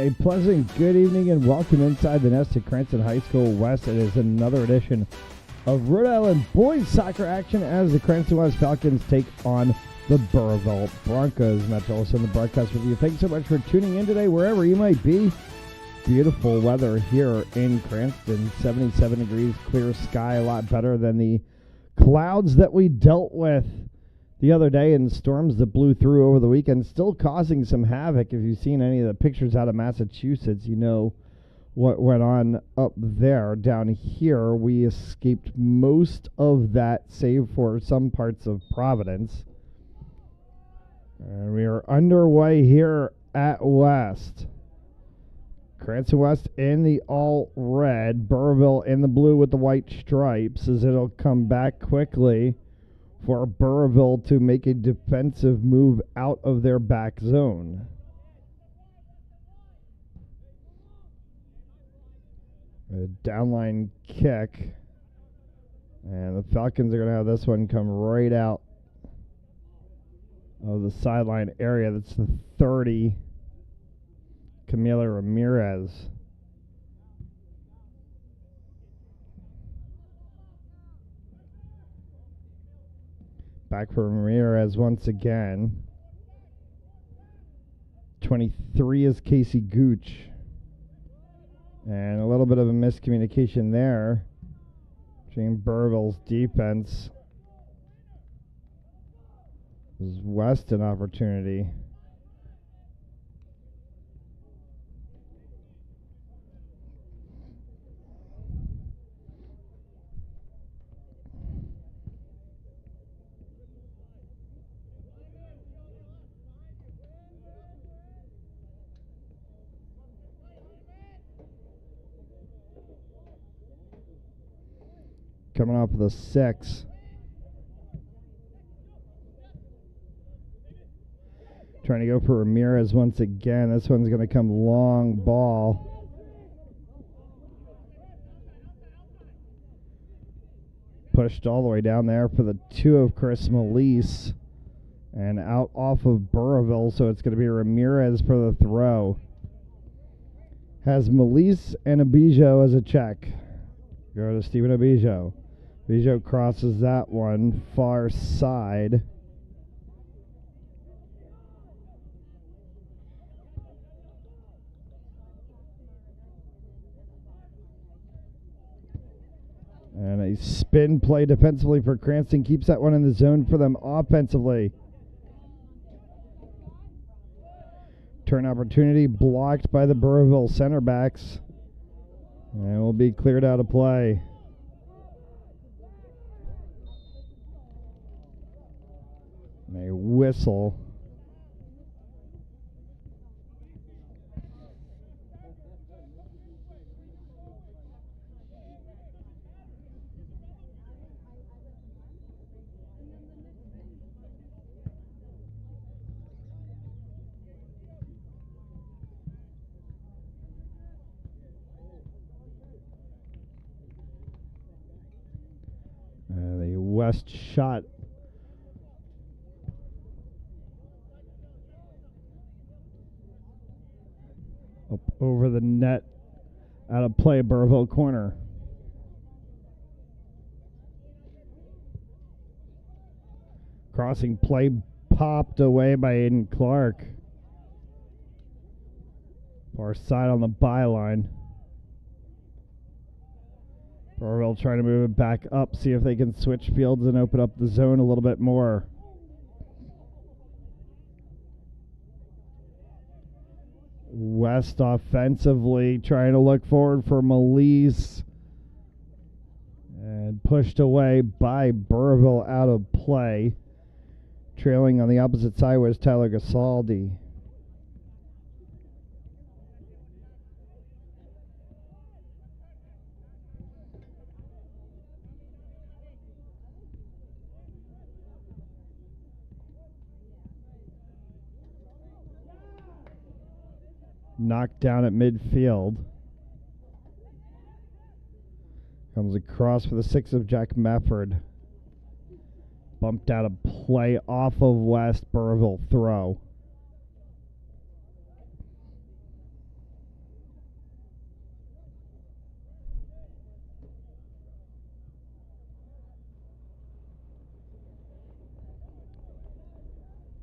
A pleasant good evening and welcome inside the nest at Cranston High School West. It is another edition of Rhode Island boys soccer action as the Cranston West Falcons take on the Burrillville Broncos. Matt Jellison, the broadcast with you. Thanks so much for tuning in today, wherever you might be. Beautiful weather here in Cranston. 77 degrees, clear sky, a lot better than the clouds that we dealt with the other day and storms that blew through over the weekend, still causing some havoc. If you've seen any of the pictures out of Massachusetts, you know what went on up there. Down here, we escaped most of that, save for some parts of Providence. And we are underway here at West. Cranston West in the all red, Burrillville in the blue with the white stripes, as it'll come back quickly for Burrillville to make a defensive move out of their back zone. A downline kick. And the Falcons are going to have this one come right out of the sideline area. That's the 30. Camila Ramirez. Back for Ramirez once again. 23 is Casey Gooch. And a little bit of a miscommunication there between Burrillville's defense. This is West an opportunity. Coming off of the 6. Trying to go for Ramirez once again. This one's going to come long ball. Pushed all the way down there for the 2 of Chris Melise. And out off of Burrillville, so it's going to be Ramirez for the throw. Has Melise and Abijo as a check. Go to Stephen Abijo. Abijo crosses that one far side. And a spin play defensively for Cranston. Keeps that one in the zone for them offensively. Turn opportunity blocked by the Burrillville center backs. And will be cleared out of play. And a whistle. The West shot up over the net Out of play, Burrillville corner. Crossing play popped away by Aiden Clark. Far side on the byline. Burrillville trying to move it back up, see if they can switch fields and open up the zone a little bit more. West offensively trying to look forward for Melise. And pushed away by Burrillville out of play. Trailing on the opposite side was Tyler Gasaldi. Knocked down at midfield. Comes across for the 6 of Jack Mefford. Bumped out of play off of West. Burrillville throw.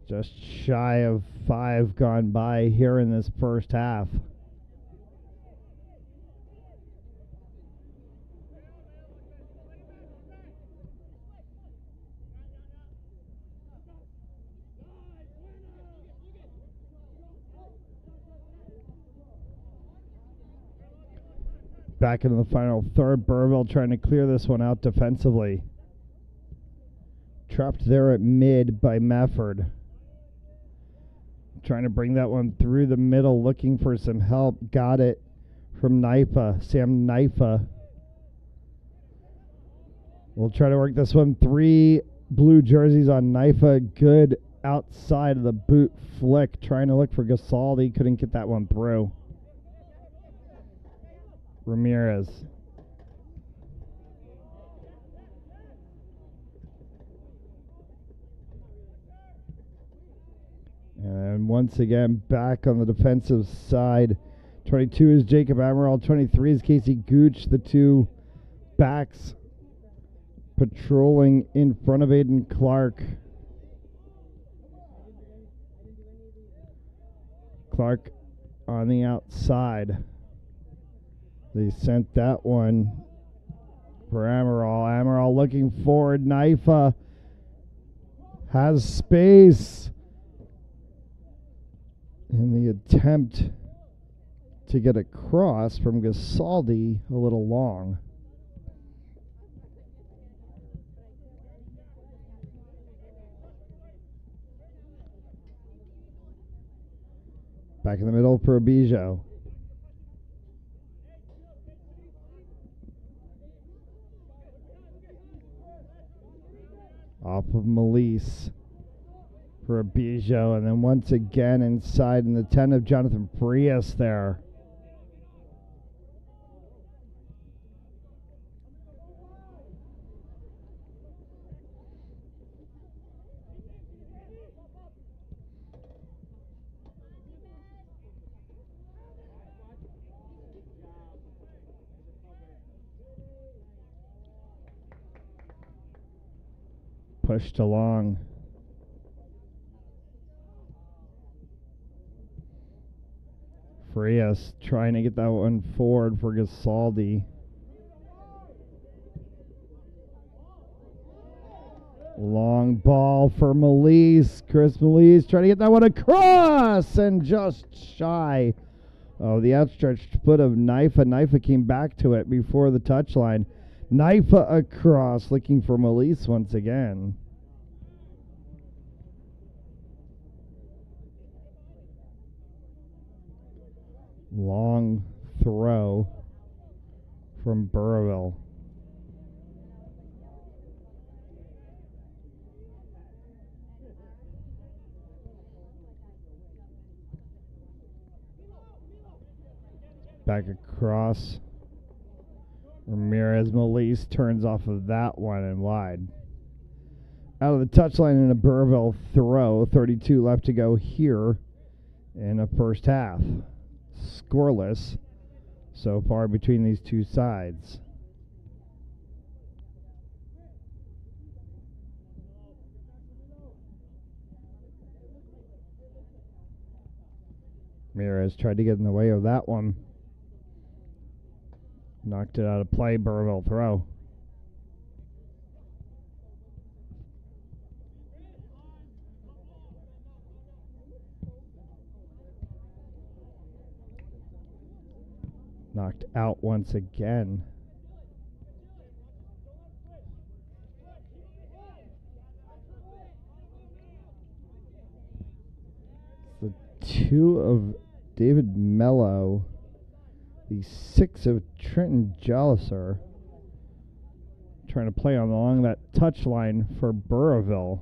Just shy of 5 gone by here in this first half. Back into the final third. Burrillville trying to clear this one out defensively. Trapped there at mid by Mefford. Trying to bring that one through the middle, looking for some help. Got it from Naifa, Sam Naifa. We'll try to work this one. 3 blue jerseys on Naifa. Good outside of the boot flick. Trying to look for Gasaldi. Couldn't get that one through. Ramirez. And once again, back on the defensive side. 22 is Jacob Amaral. 23 is Casey Gooch. The 2 backs patrolling in front of Aiden Clark. Clark on the outside. They sent that one for Amaral. Amaral looking forward. Naifa has space. In the attempt to get a cross from Gasaldi, a little long. Back in the middle for Abijo. Off of Melise for Abijo, and then once again inside in the 10 of Jonathan Frias there. Pushed along. Frias trying to get that one forward for Gasaldi. Long ball for Melise. Chris Melise trying to get that one across and just shy. Oh, the outstretched foot of Naifa. Naifa came back to it before the touchline. Naifa across, looking for Melise once again. Long throw from Burrillville. Back across. Ramirez Melise turns off of that one and wide. Out of the touchline in a Burrillville throw. 32 left to go here in the first half. Scoreless so far between these two sides. Ramirez tried to get in the way of that one. Knocked it out of play. Burrillville throw. Knocked out once again. The 2 of David Mello. The 6 of Trenton Jolliser. Trying to play along that touch line for Burrillville.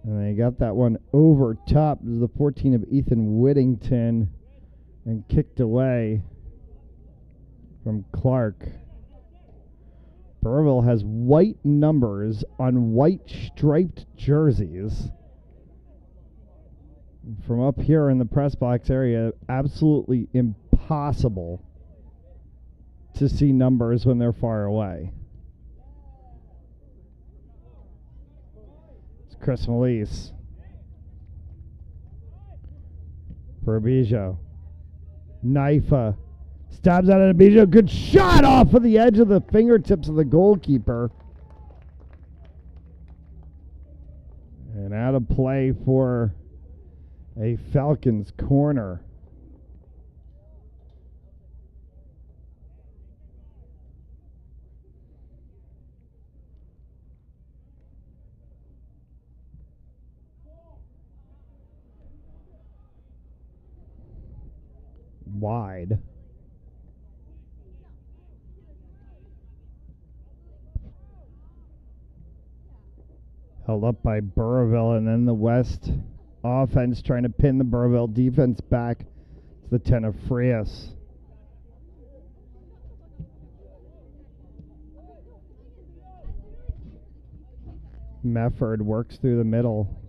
And they got that one over top. This is the 14 of Ethan Whittington. And kicked away from Clark. Burrillville has white numbers on white striped jerseys. From up here in the press box area, absolutely impossible to see numbers when they're far away. It's Chris Melise for Abijo. Knifa stabs out at Abijo. Good shot off of the edge of the fingertips of the goalkeeper. And out of play for a Falcons corner. Wide. Held up by Burrillville, and then the West offense trying to pin the Burrillville defense back to the 10 of Frias. Mefford works through the middle.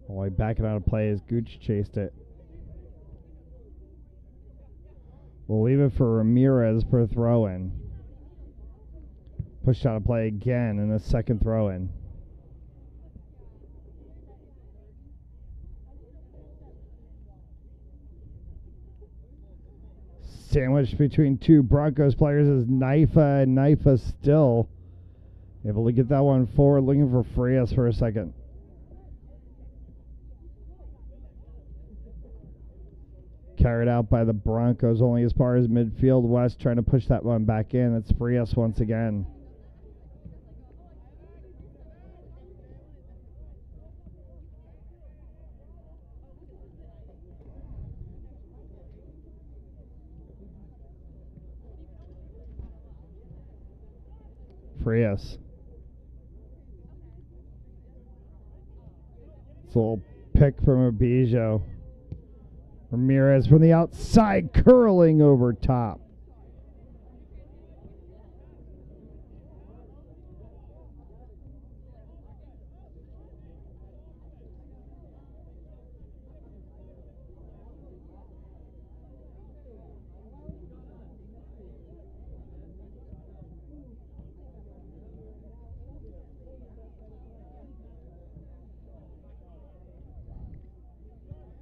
All the way back it out of play as Gooch chased it. We'll leave it for Ramirez for a throw-in. Pushed out of play again in a second throw-in. Sandwiched between two Broncos players is Knifa, and Knifa still able to get that one forward, looking for Frias for a second. Carried out by the Broncos only as far as midfield. West trying to push that one back in. That's Frias once again. Frias. It's a little pick from Abijo. Ramirez from the outside, curling over top.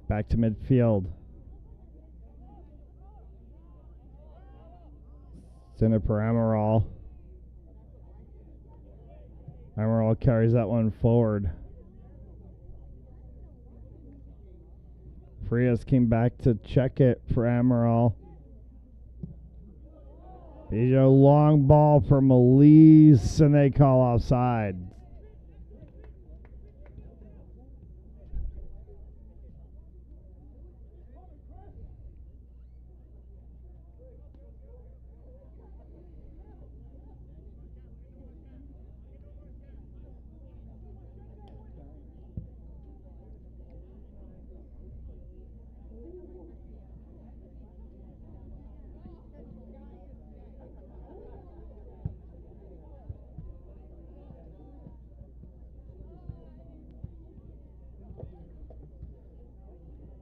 Back to midfield. Send it for Amaral. Amaral carries that one forward. Frias came back to check it for Amaral. Bijo, long ball for Melise, and they call offside.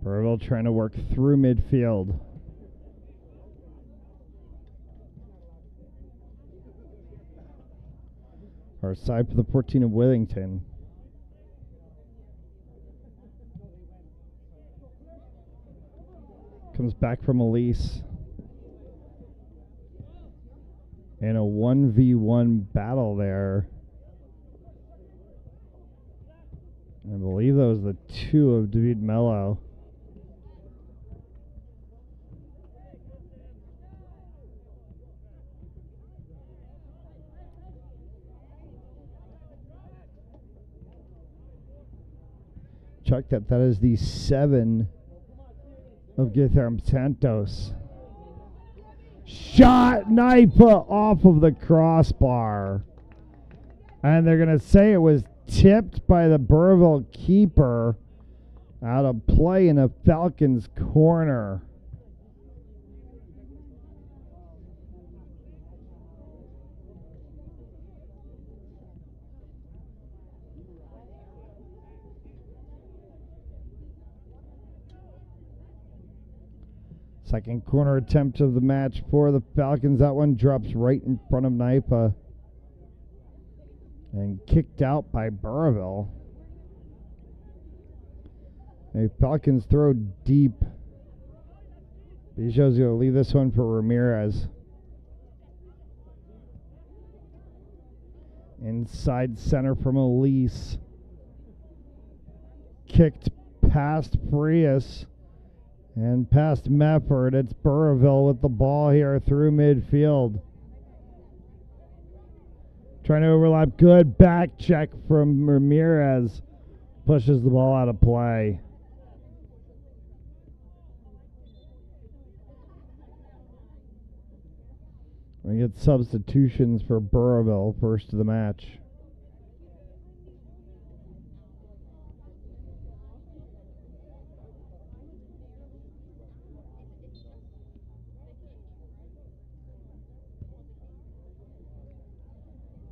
Burrillville trying to work through midfield. Our side for the 14 of Withington. Comes back from Elise. In a 1v1 battle there. I believe that was the 2 of David Mello. Check that. That is the 7 of Guilherme Santos. Shot Naipa off of the crossbar. And they're going to say it was tipped by the Burrillville keeper out of play in a Falcons corner. Second corner attempt of the match for the Falcons. That one drops right in front of Naipa. And kicked out by Burrillville. A Falcons throw deep. Bijot's going to leave this one for Ramirez. Inside center from Elise. Kicked past Frias. And past Mefford. It's Burrillville with the ball here through midfield. Trying to overlap. Good back check from Ramirez. Pushes the ball out of play. We get substitutions for Burrillville first of the match.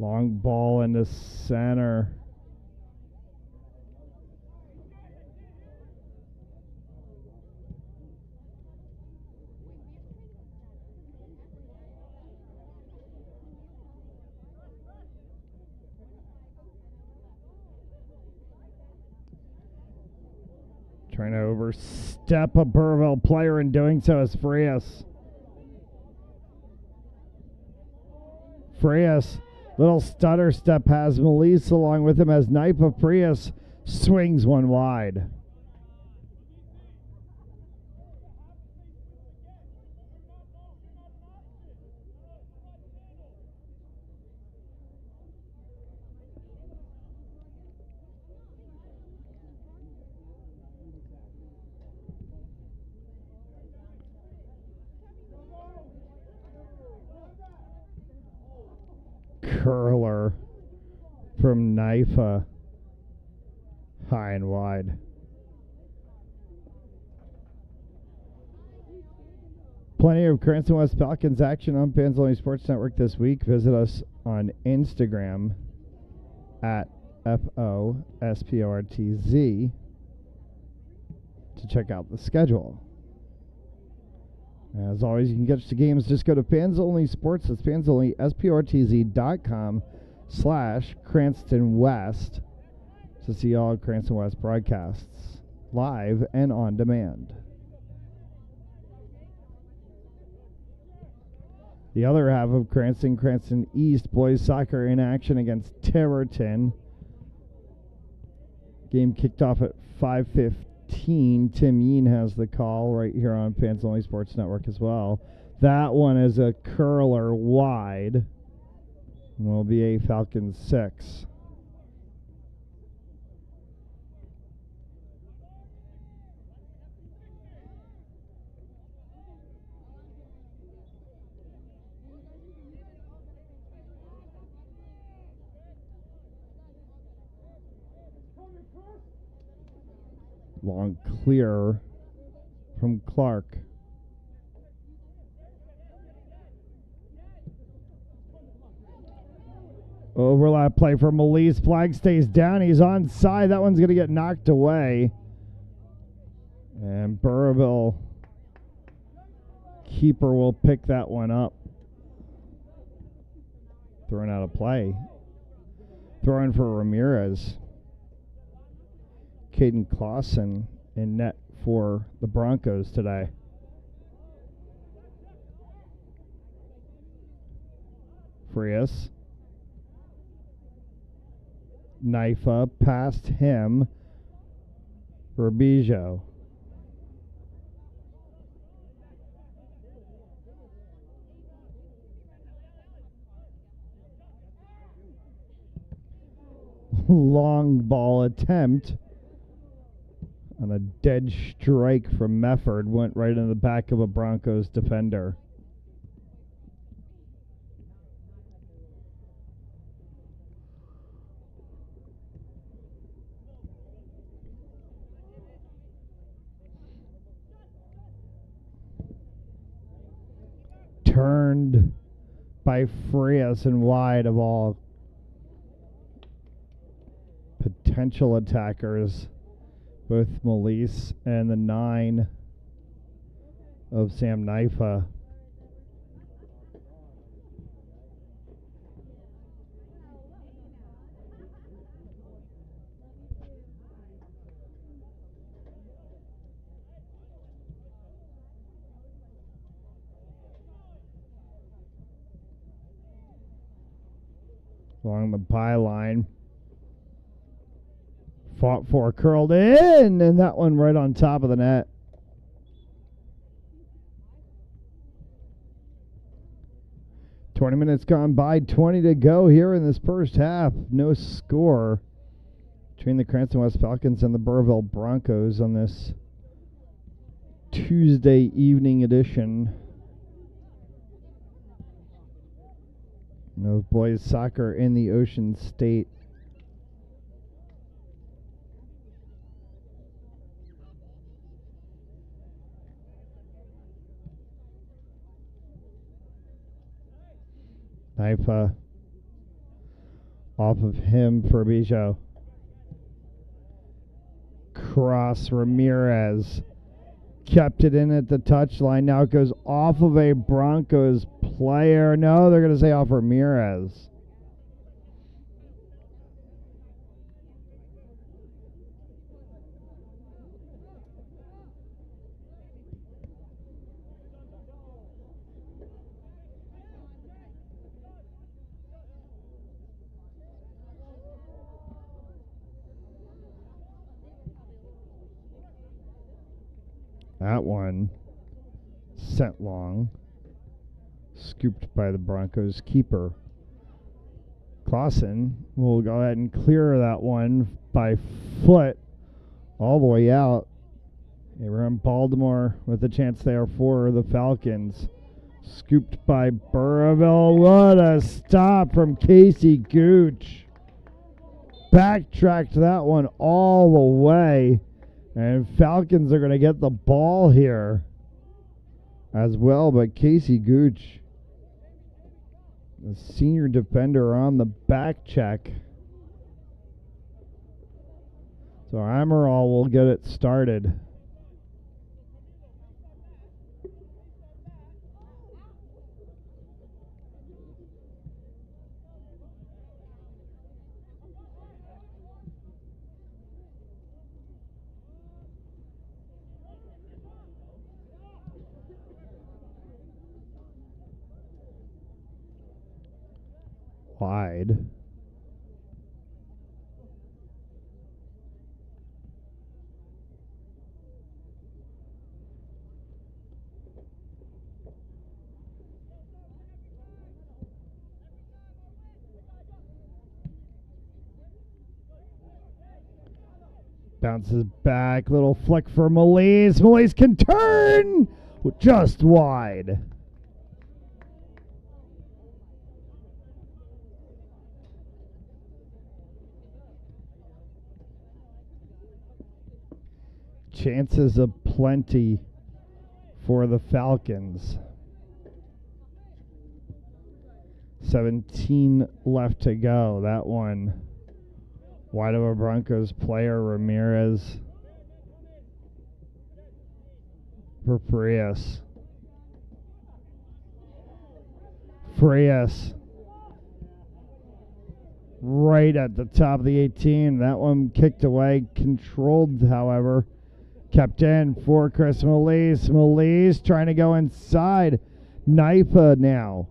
Long ball into center. Trying to overstep a Burrillville player, in doing so is Frias. Frias. Little stutter step has Melise along with him as Naipa. Frias swings one wide. Curler from Naipa, high and wide. Plenty of Cranston West Falcons action on Fans Only Sports Network this week. Visit us on Instagram at FOSPORTZ to check out the schedule. As always, you can catch the games. Just go to Fans Only Sports. That's fansonlysportz.com/Cranston West to see all Cranston West broadcasts live and on demand. The other half of Cranston East boys soccer in action against Terrorton. Game kicked off at 5:15. Tim Yeen has the call right here on Fans Only Sports Network as well. That one is a curler wide. And will be a Falcons 6. Long clear from Clark. Overlap play for Melise. Flag stays down. He's onside. That one's going to get knocked away. And Burrillville keeper will pick that one up. Throwing out a play. Throwing for Ramirez. Caden Clausen in net for the Broncos today. Frias. Knife up past him for Bijo. Long ball attempt on a dead strike from Mefford. Went right in the back of a Broncos defender. Turned by Frias and wide of all potential attackers, both Melise and the 9 of Sam Naifa. Along the byline. Fought for, curled in, and that one right on top of the net. "20 minutes gone by, 20 to go here in this first half. No score between the Cranston West Falcons and the Burrillville Broncos on this Tuesday evening edition of boys soccer in the Ocean State. Knife off of him for Bijo. Cross Ramirez. Kept it in at the touchline. Now it goes off of a Broncos player. No, they're going to say off Ramirez. That one sent long. Scooped by the Broncos keeper. Clausen will go ahead and clear that one by foot all the way out. Abraham Baltimore with a chance there for the Falcons. Scooped by Burrillville. What a stop from Casey Gooch. Backtracked that one all the way. And Falcons are going to get the ball here as well. But Casey Gooch, the senior defender, on the back check. So Amaral will get it started. Wide. Bounces back, little flick for Melise. Melise can turn just wide. Chances aplenty for the Falcons. 17 left to go. That one wide of a Broncos player, Ramirez. for Frias. Frias. Right at the top of the 18. That one kicked away. Controlled, however. Kept in for Chris Melise. Melise trying to go inside. Naifa now.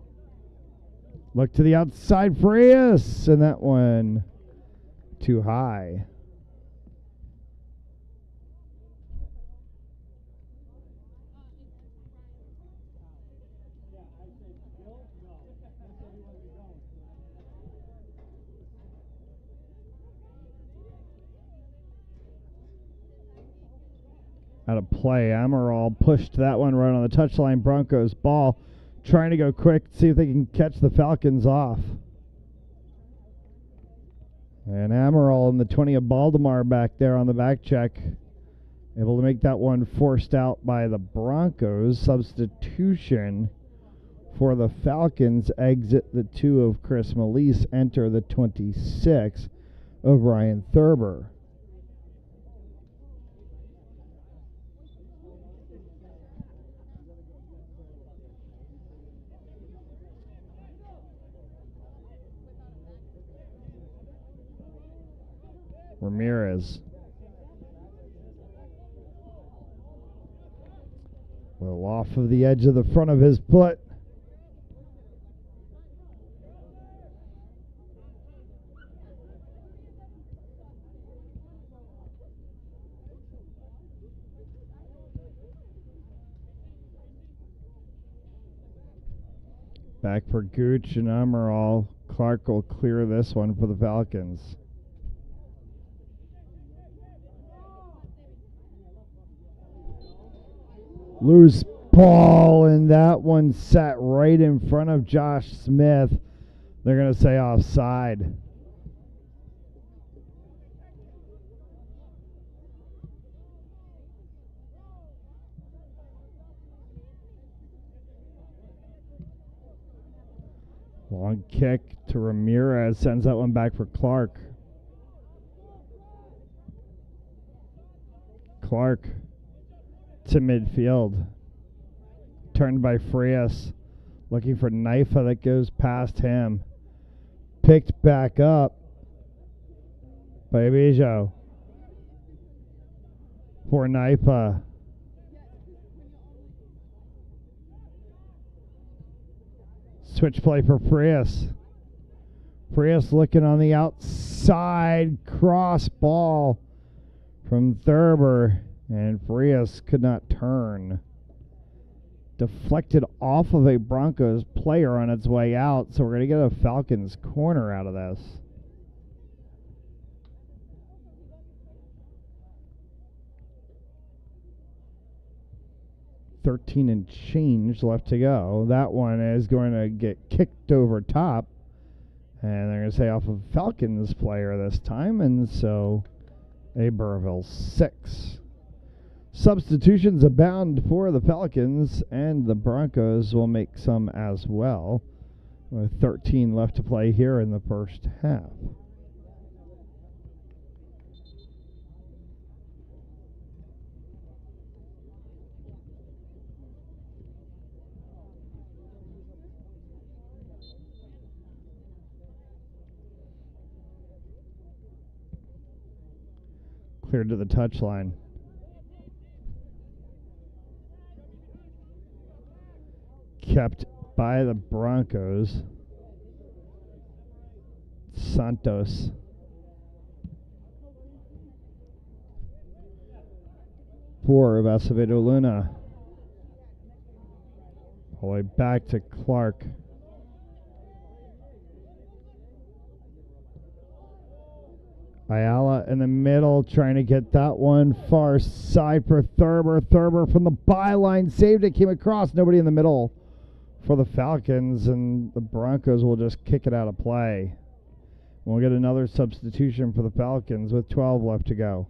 Look to the outside. Frias. And that one too high. Out of play. Amaral pushed that one right on the touchline. Broncos ball. Trying to go quick, see if they can catch the Falcons off. And Amaral in the 20 of Baltimore back there on the back check. Able to make that one forced out by the Broncos. Substitution for the Falcons. Exit the 2 of Chris Melise. Enter the 26 of Ryan Thurber. Ramirez. Well, off of the edge of the front of his foot. Back for Gooch and Amaral. Clark will clear this one for the Falcons. Loose ball, and that one sat right in front of Josh Smith. They're going to say offside. Long kick to Ramirez, sends that one back for Clark. Clark to midfield. Turned by Frias. Looking for Naifa that goes past him. Picked back up by Abijo. For Naifa. Switch play for Frias. Frias looking on the outside. Cross ball from Thurber. And Frias could not turn. Deflected off of a Broncos player on its way out. So we're going to get a Falcons corner out of this. 13 and change left to go. That one is going to get kicked over top. And they're going to say off of Falcons player this time. And so a Burrillville 6. Substitutions abound for the Falcons, and the Broncos will make some as well, with 13 left to play here in the first half. Cleared to the touchline. Kept by the Broncos. Santos. For Acevedo Luna. All the way back to Clark. Ayala in the middle, trying to get that one far side for Thurber. Thurber from the byline, saved it, came across. Nobody in the middle for the Falcons, and the Broncos will just kick it out of play. We'll get another substitution for the Falcons with 12 left to go.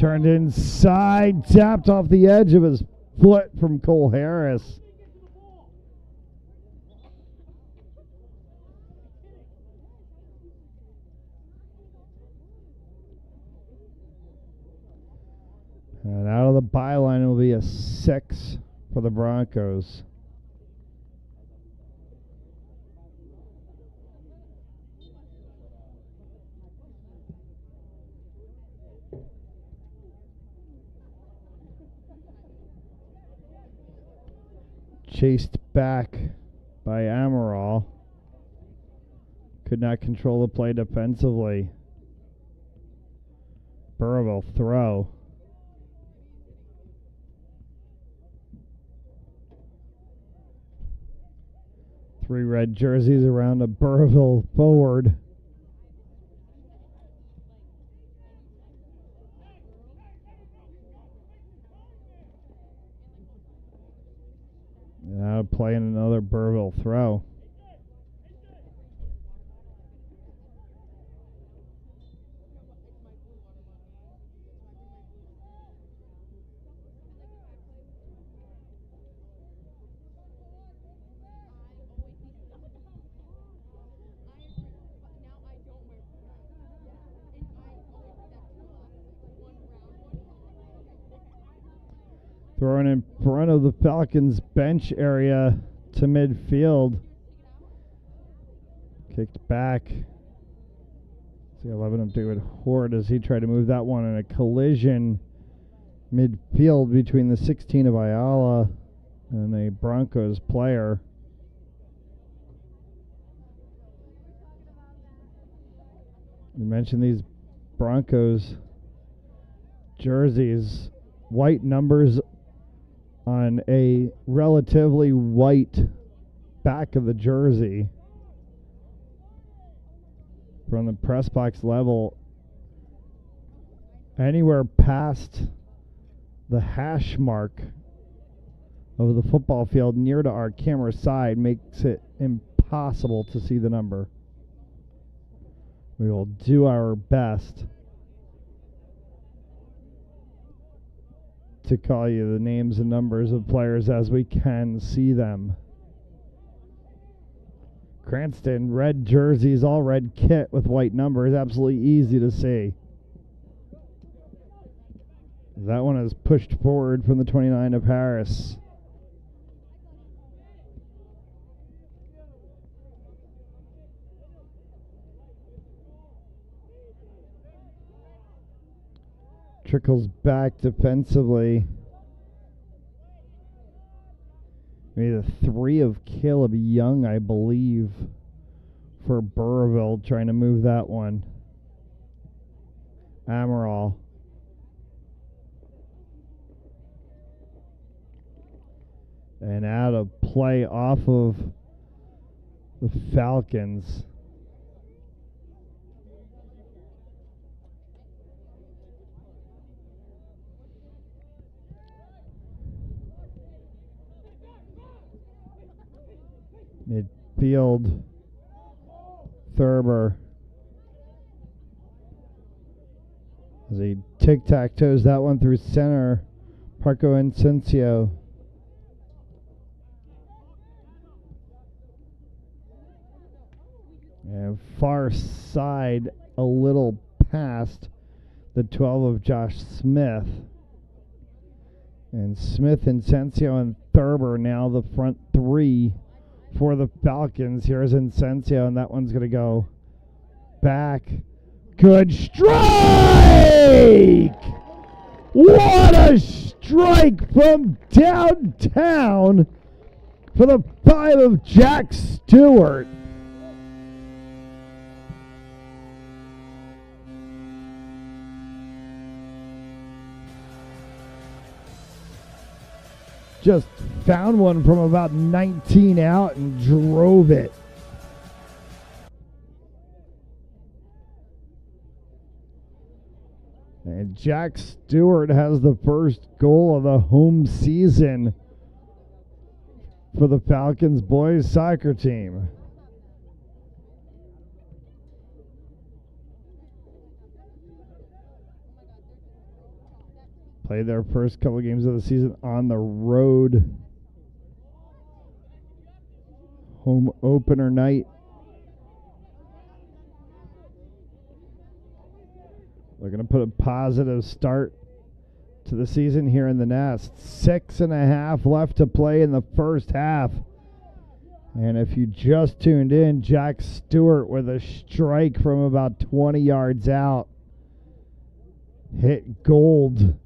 Turned inside, tapped off the edge of his foot from Cole Harris. And out of the byline will be a 6 for the Broncos. Chased back by Amaral. Could not control the play defensively. Burrillville throw. Three red jerseys around a Burrillville forward. Now playing another Burrillville throw. Throwing in front of the Falcons bench area to midfield. Kicked back. See 11 of David Horde as he tried to move that one in a collision midfield between the 16 of Ayala and a Broncos player. We mentioned these Broncos jerseys, white numbers on a relatively white back of the jersey. From the press box level, anywhere past the hash mark of the football field near to our camera side makes it impossible to see the number. We will do our best to call you the names and numbers of players as we can see them. Cranston, red jerseys, all red kit with white numbers, absolutely easy to see. That one is pushed forward from the 29 of Harris. Trickles back defensively. Maybe the 3 of Caleb Young, I believe, for Burrillville, trying to move that one. Amaral. And out of play off of the Falcons. Midfield, Thurber. As he tic-tac-toes that one through center, Parco Incencio. And far side, a little past the 12 of Josh Smith. And Smith, Incencio, and Thurber now the front 3 for the Falcons. Here's Incencio, and that one's going to go back. Good strike! What a strike from downtown for the 5 of Jack Stewart. Just found one from about 19 out and drove it. And Jack Stewart has the first goal of the home season for the Falcons boys soccer team. Played their first couple games of the season on the road. Home opener night. They're going to put a positive start to the season here in the Nest. 6.5 left to play in the first half. And if you just tuned in, Jack Stewart with a strike from about 20 yards out. Hit gold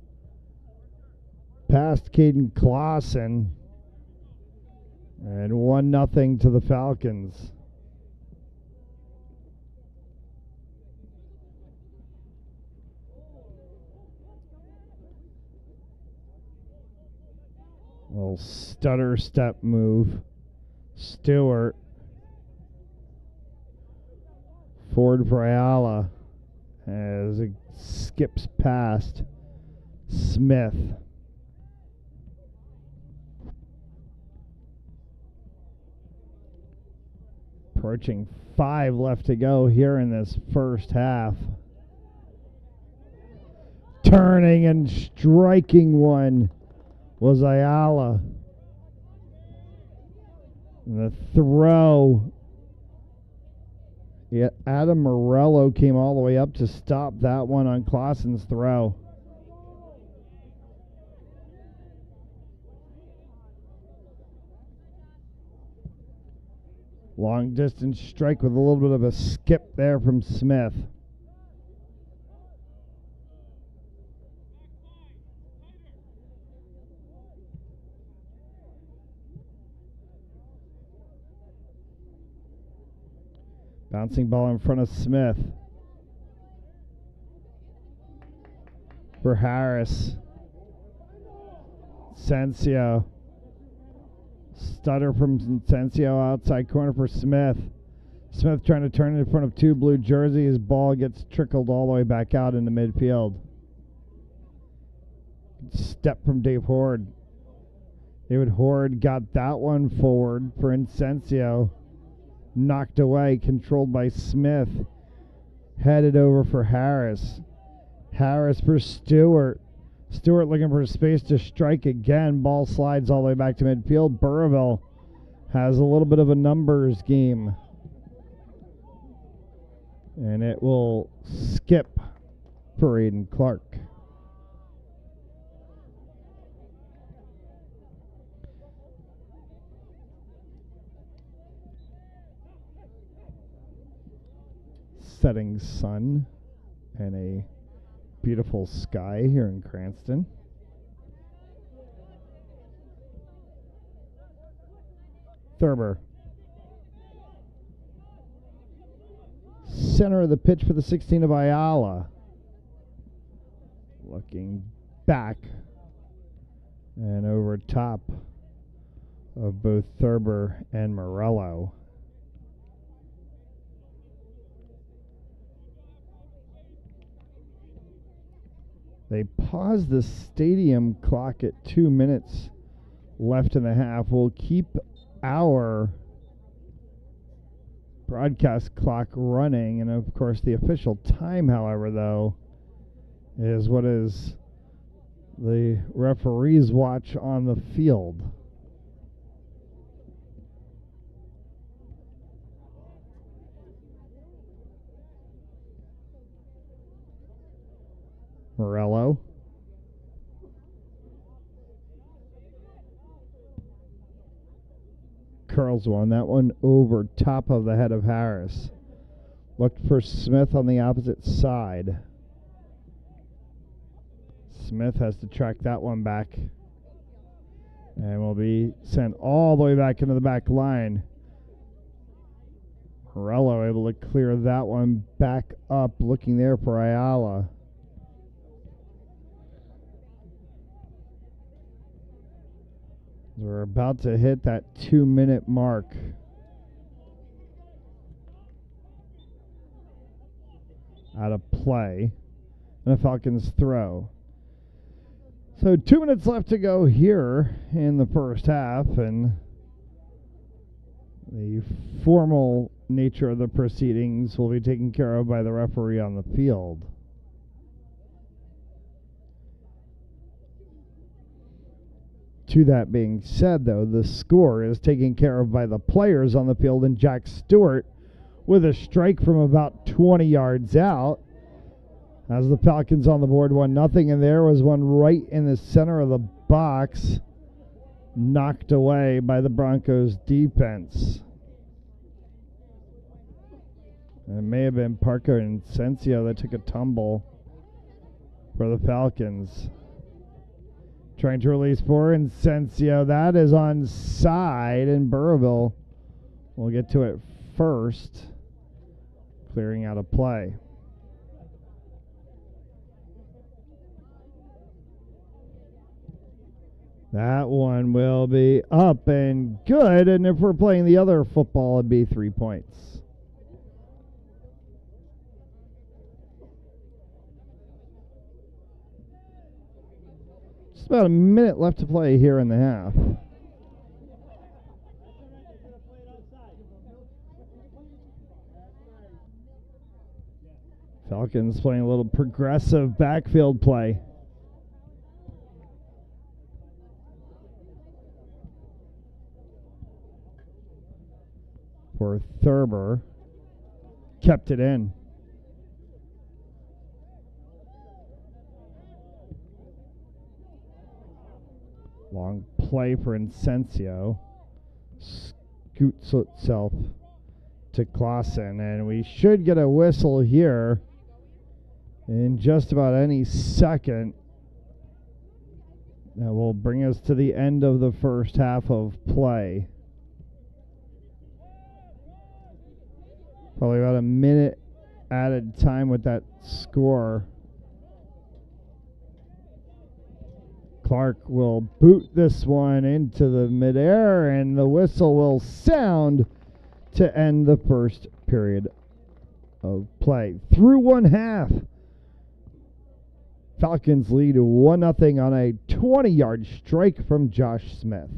past Caden Clausen. And 1-0 to the Falcons. Little stutter step move. Stewart. Forward for Ayala as it skips past Smith. Approaching 5 left to go here in this first half. Turning and striking one was Ayala. And the throw. Yeah, Adam Morello came all the way up to stop that one on Clausen's throw. Long distance strike with a little bit of a skip there from Smith. Bouncing ball in front of Smith. For Harris. Sensio. Stutter from Sensio outside corner for Smith. Smith trying to turn it in front of 2 blue jerseys. Ball gets trickled all the way back out into midfield. Step from Dave Horde. David Horde got that one forward for Incensio. Knocked away, controlled by Smith. Headed over for Harris. Harris for Stewart. Stewart looking for space to strike again. Ball slides all the way back to midfield. Burrillville has a little bit of a numbers game. And it will skip for Aiden Clark. Setting sun and a beautiful sky here in Cranston. Thurber. Center of the pitch for the 16 of Ayala. Looking back and over top of both Thurber and Morello. They paused the stadium clock at 2 minutes left in the half. We'll keep our broadcast clock running. And, of course, the official time, however, though, is what is the referee's watch on the field. Morello. Curls one. That one over top of the head of Harris. Looked for Smith on the opposite side. Smith has to track that one back. And will be sent all the way back into the back line. Morello able to clear that one back up. Looking there for Ayala. We're about to hit that 2-minute mark. Out of play. And a Falcons throw. So 2 minutes left to go here in the first half. And the formal nature of the proceedings will be taken care of by the referee on the field. To that being said, though, the score is taken care of by the players on the field, and Jack Stewart with a strike from about 20 yards out. As the Falcons on the board, 1-0, and there was one right in the center of the box, knocked away by the Broncos defense. And it may have been Parker and Sensio that took a tumble for the Falcons. Trying to release for Incensio. That is onside, and Burrillville will get to it first, clearing out a play. That one will be up and good, and if we're playing the other football, it'd be 3 points. Just about a minute left to play here in the half. Falcons playing a little progressive backfield play. For Thurber, kept it in. Long play for Incensio. Scoots itself to Clausen, and we should get a whistle here in just about any second. That will bring us to the end of the first half of play. Probably about a minute added time with that score. Clark will boot this one into the midair, and the whistle will sound to end the first period of play. Through one half, Falcons lead 1-0 on a 20-yard strike from Josh Smith.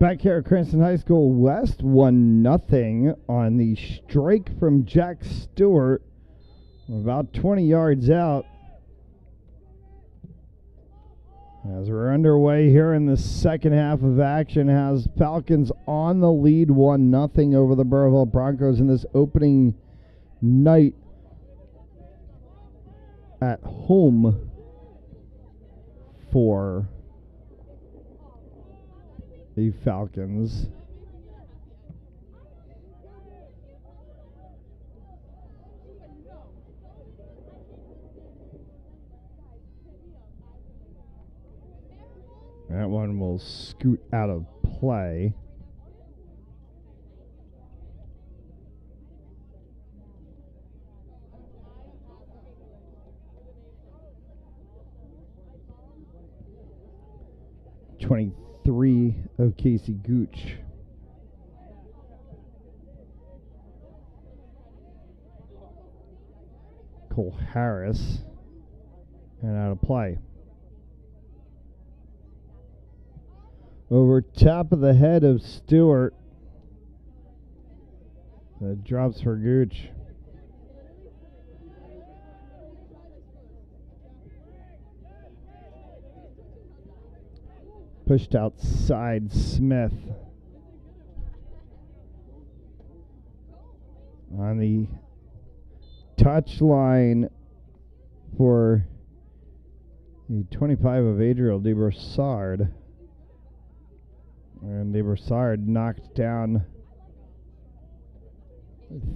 Back here at Cranston High School West, 1-0 on the strike from Jack Stewart. About 20 yards out. As we're underway here in the second half of action, has Falcons on the lead 1-0 over the Burrillville Broncos in this opening night at home for the Falcons. That one will scoot out of play. #23 of Casey Gooch. Cole Harris. And out of play. Over top of the head of Stewart. That drops for Gooch. Pushed outside Smith. On the touch line for the 25 of Adriel DeBroussard. And DeBroussard knocked down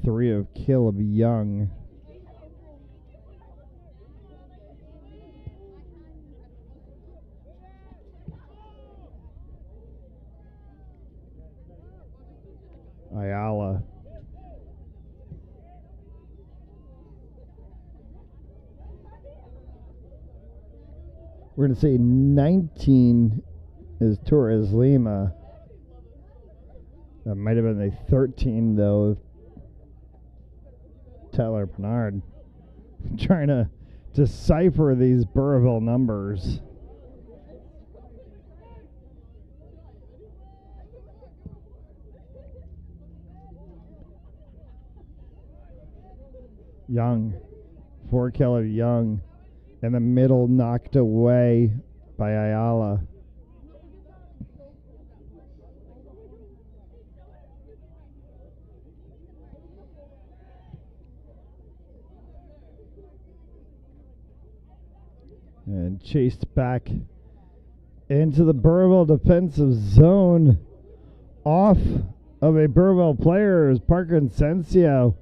3 of Caleb Young. Ayala. We're going to say 19 is Torres Lima. That might have been a 13, though, of Tyler Pennard. Trying to decipher these Burrillville numbers. Young. For Caleb Young. In the middle, knocked away by Ayala. And chased back into the Burrillville defensive zone. Off of a Burrillville player is Parker Incencio.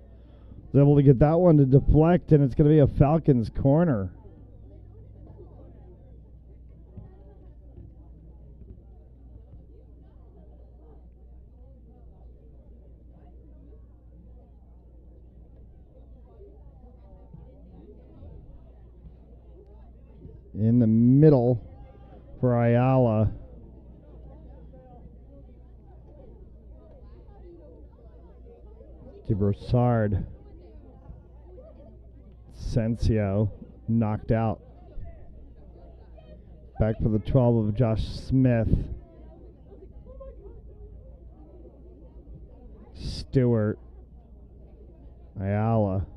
Was able to get that one to deflect, and it's going to be a Falcons corner. In the middle for Ayala. DeBroussard. Incencio knocked out. Back for the 12 of Josh Smith. Stewart. Ayala.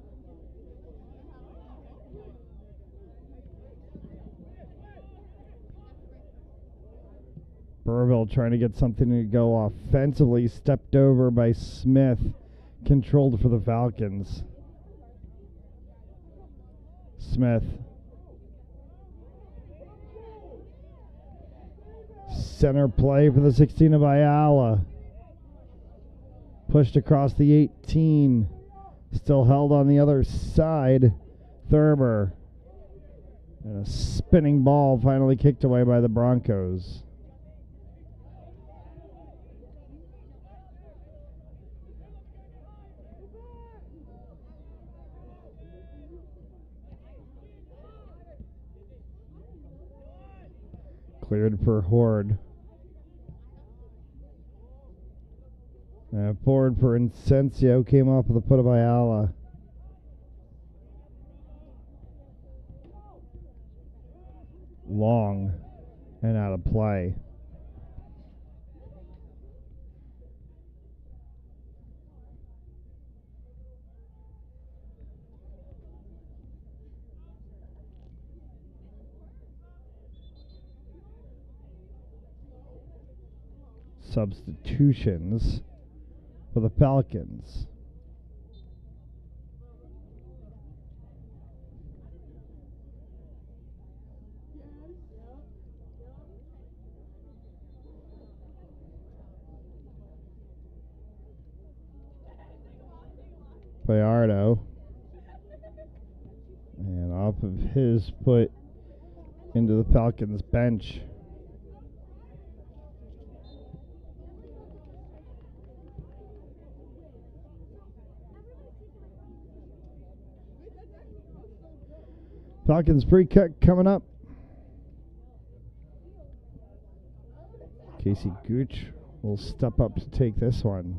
Burrillville trying to get something to go offensively. Stepped over by Smith. Controlled for the Falcons. Smith. Center play for the 16 of Ayala. Pushed across the 18. Still held on the other side. Thurber. And a spinning ball finally kicked away by the Broncos. Cleared for Horde. Forward for Incencio. Came off of the foot of Ayala. Long and out of play. substitutions for the Falcons. Bayardo. And off of his foot into the Falcons bench. Falcons free kick coming up. Casey Gooch will step up to take this one.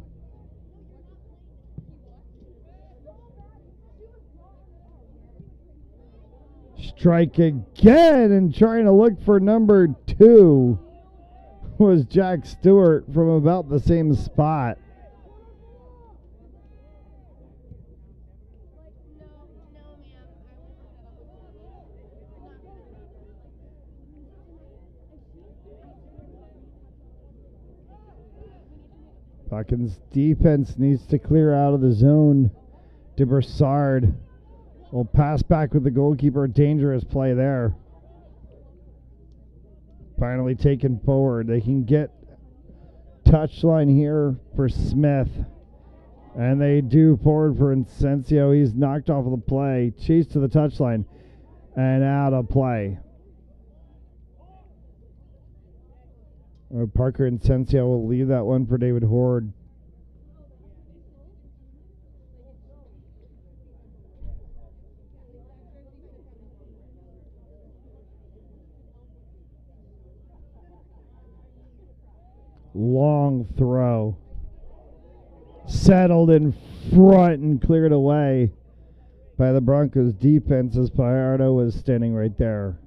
Strike again, and trying to look for number 2 was Jack Stewart from about the same spot. Falcons defense needs to clear out of the zone. DeBroussard will pass back with the goalkeeper. Dangerous play there. Finally taken forward. They can get touchline here for Smith. And they do forward for Incencio. He's knocked off of the play. Chased to the touchline. And out of play. Parker Incencio will leave that one for David Horde. Long throw. Settled in front and cleared away by the Broncos defense as Bayardo was standing right there.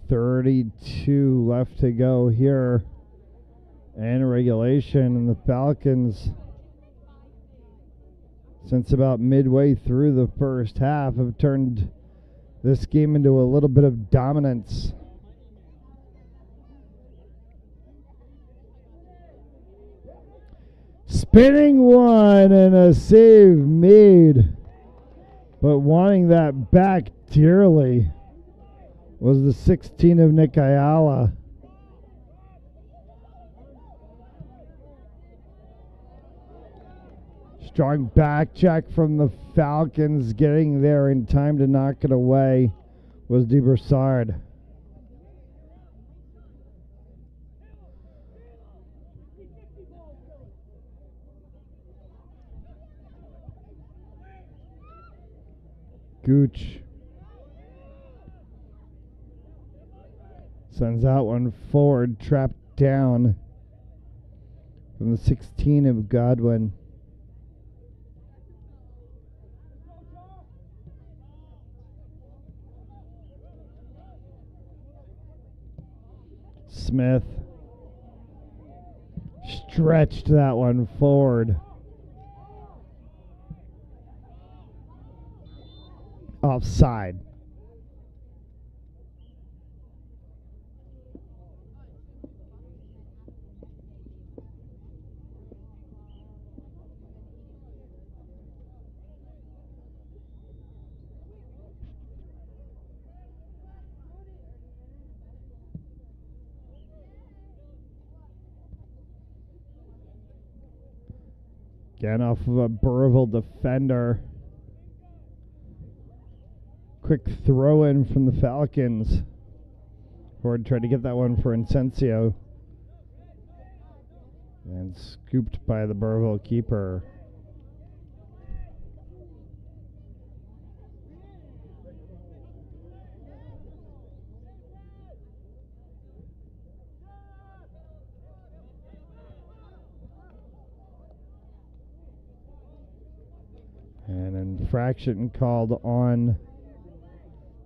.32 left to go here in regulation, and the Falcons, since about midway through the first half, have turned this game into a little bit of dominance. Spinning one and a save made, but wanting that back dearly was the 16 of Nick Ayala. Strong back check from the Falcons. Getting there in time to knock it away was DeBroussard. Gooch sends out one forward, trapped down from the 16 of Godwin. Smith stretched that one forward. Offside. Again, off of a Burrillville defender. Quick throw in from the Falcons. Ford tried to get that one for Incencio. And scooped by the Burrillville keeper. An infraction called on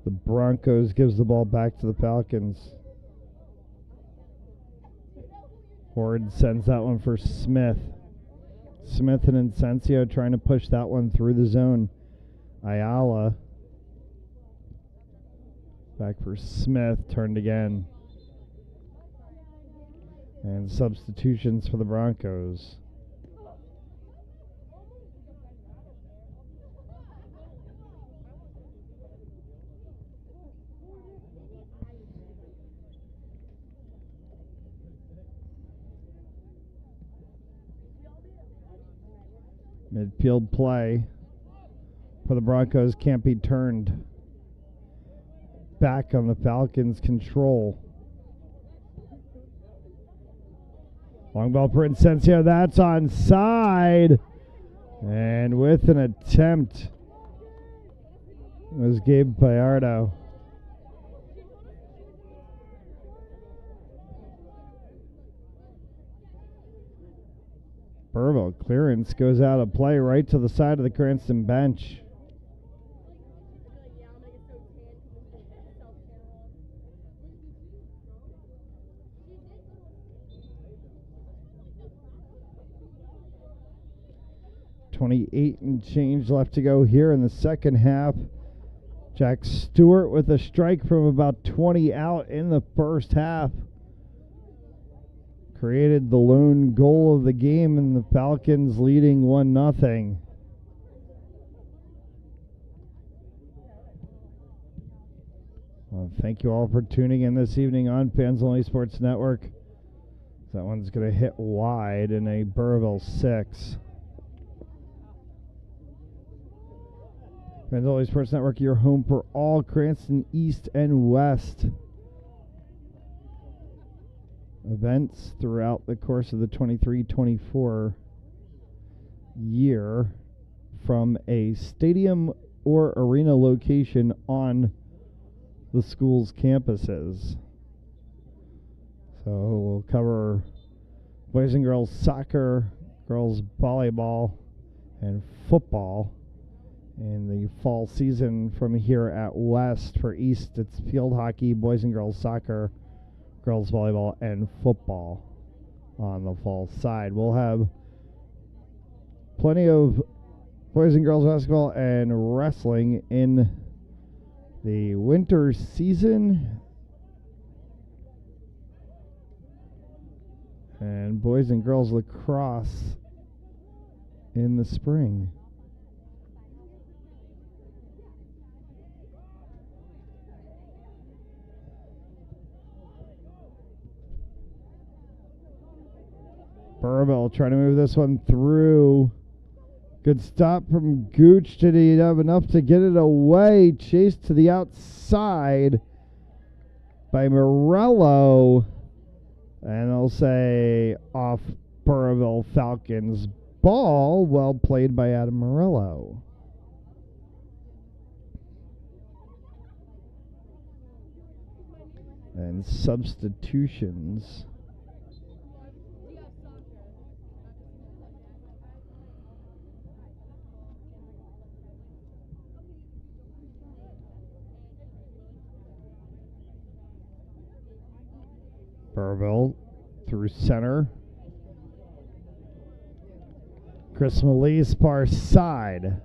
the Broncos, gives the ball back to the Falcons. Horde sends that one for Smith. Smith and Incencio trying to push that one through the zone. Ayala back for Smith, turned again. And substitutions for the Broncos. Midfield play for the Broncos can't be turned. Back on the Falcons' control. Long ball for Incencio. That's onside. And with an attempt was Gabe Gallardo. Burrillville clearance goes out of play right to the side of the Cranston bench. .28 and change left to go here in the second half. Jack Stewart with a strike from about 20 out in the first half. Created the lone goal of the game, and the Falcons leading 1-0. Well, thank you all for tuning in this evening on Fans Only Sports Network. That one's going to hit wide in a Burrillville 6. Fans Only Sports Network, your home for all Cranston East and West events throughout the course of the 23-24 year from a stadium or arena location on the school's campuses. So we'll cover boys and girls soccer, girls volleyball, and football in the fall season from here at West. For East, it's field hockey, boys and girls soccer, girls volleyball, and football on the fall side. We'll have plenty of boys and girls basketball and wrestling in the winter season, and boys and girls lacrosse in the spring. Burrillville trying to move this one through. Good stop from Gooch. Did he have enough to get it away? Chased to the outside by Morello. And I'll say off Burrillville Falcons ball. Well played by Adam Morello. And substitutions. Burrillville through center. Chris Melise far side.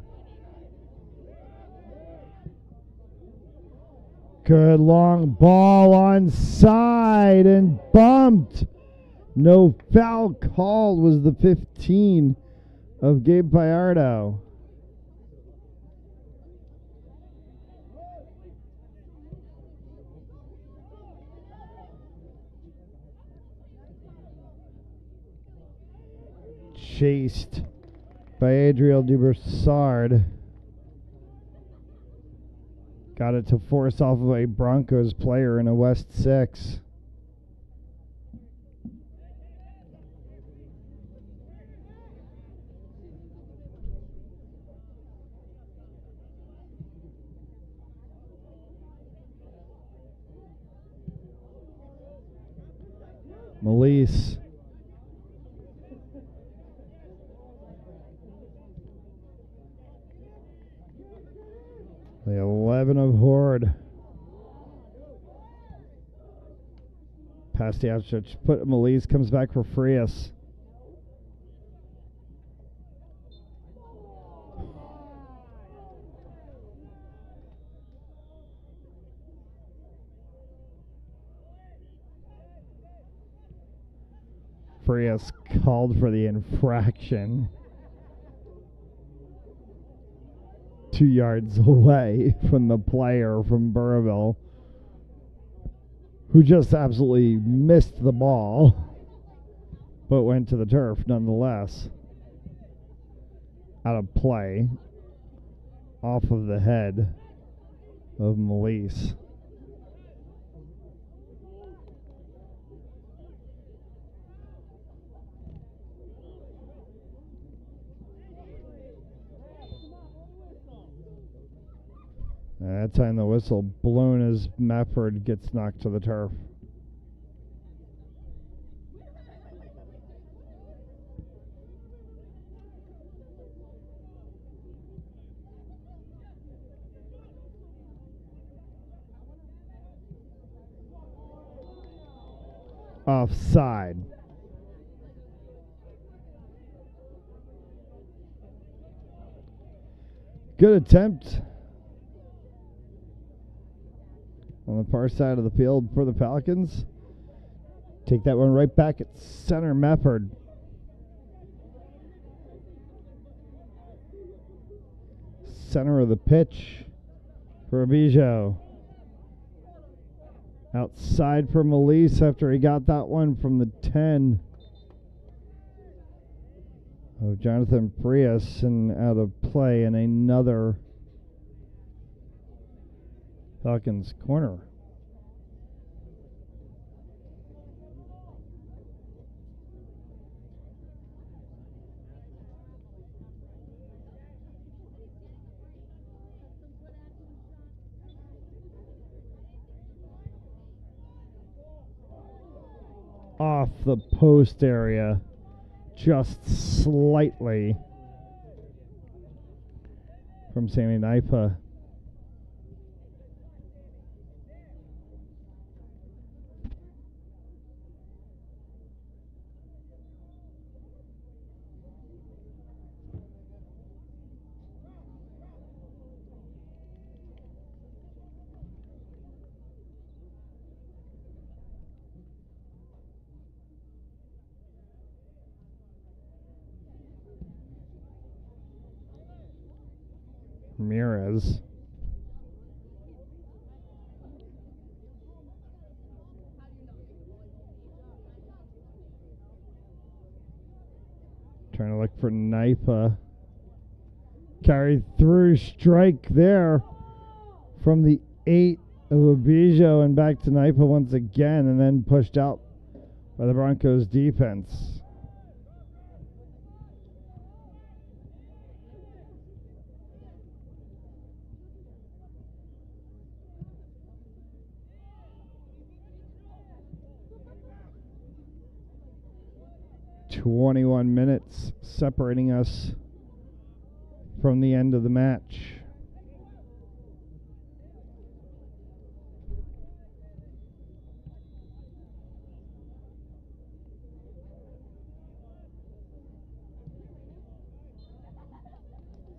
Good long ball on side and bumped. No foul called was the 15 of Gabe Gallardo. Chased by Adriel DeBroussard. Got it to force off of a Broncos player in a West 6. Melise. The 11 of Horde. Past the outstretch. Put Melise comes back for Frias. Frias called for the infraction. 2 yards away from the player from Burrillville, who just absolutely missed the ball, but went to the turf nonetheless. Out of play, off of the head of Melise. That time the whistle blown as Mafford gets knocked to the turf. Offside. Good attempt on the far side of the field for the Falcons. Take that one right back at center, Mafford. Center of the pitch for Abijo. Outside for Melise after he got that one from the 10 of Jonathan Frias, and out of play in another Falcons corner. Off the post area, just slightly, from Sammy Naipa. Ramirez. Trying to look for Naipa. Carried through, strike there from the 8 of Abijo and back to Naipa once again, and then pushed out by the Broncos defense. "21 minutes separating us from the end of the match."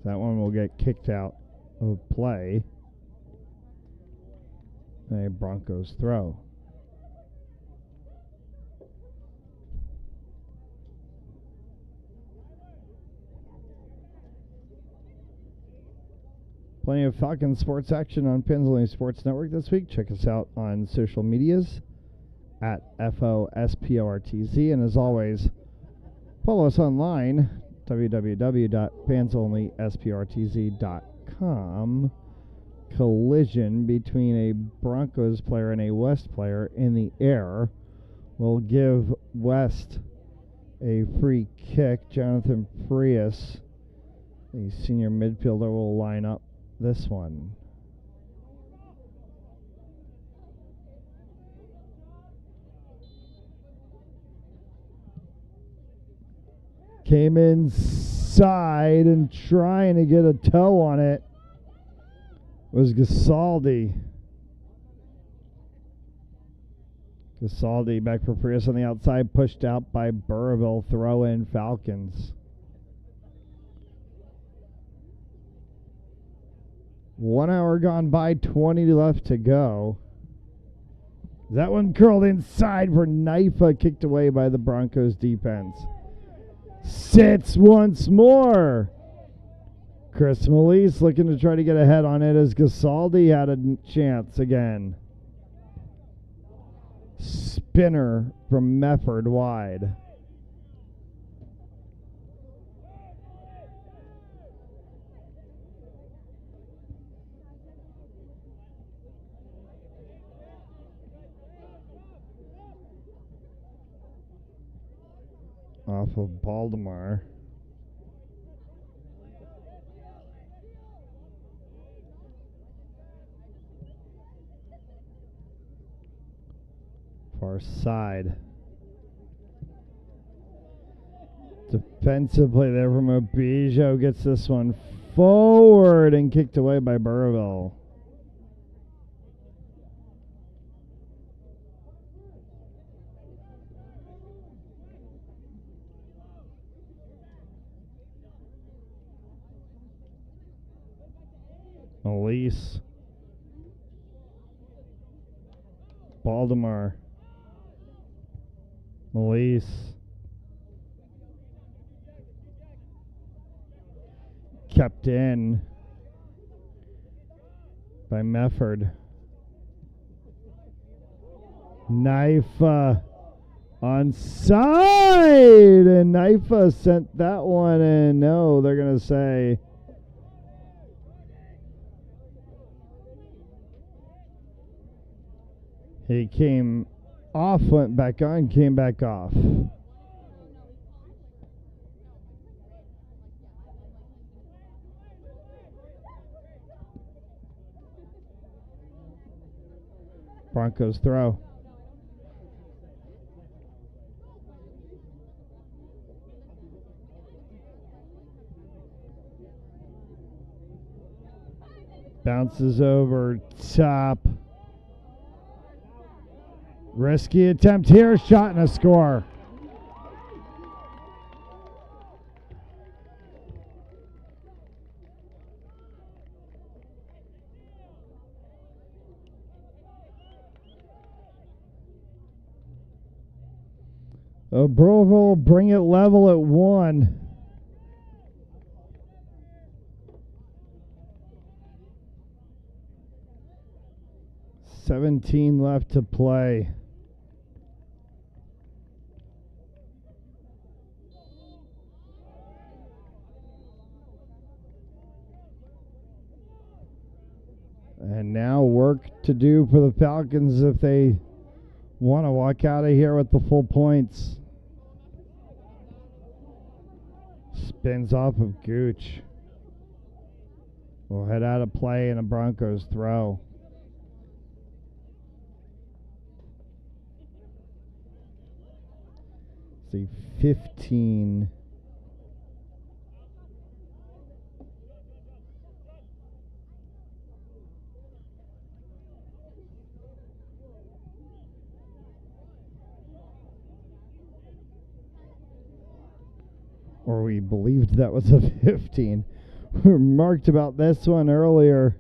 That one will get kicked out of play. A Broncos throw. Plenty of Falcons sports action on Pennsylvania Sports Network this week. Check us out on social medias at FOSPORTZ. And as always, follow us online, www.fansonlysportz.com. Collision between a Broncos player and a West player in the air will give West a free kick. Jonathan Frias, the senior midfielder, will line up this one. Came inside and trying to get a toe on it was Gasaldi. Gasaldi back for Prius on the outside, pushed out by Burrillville. Throw in Falcons. 1 hour gone by, 20 left to go. That one curled inside for Knifa, kicked away by the Broncos defense. Sits once more. Chris Melise looking to try to get ahead on it as Gasaldi had a chance again. Spinner from Mefford wide. Off of Baltimore. Far side. Defensive play there from Obijo. Gets this one forward and kicked away by Burrillville. Elise. Baltimore. Melise. Kept in by Mefford. Knifa onside, and Knifa sent that one in. No, they're going to say he came off, went back on, came back off. Broncos throw. Bounces over top. Risky attempt here, shot and a score. Burrillville bring it level at 1. $17 left to play. And now work to do for the Falcons if they want to walk out of here with the full points. Spins off of Gooch. We'll head out of play and a Broncos throw. See, 15. Or we believed that was a 15. We remarked about this one earlier.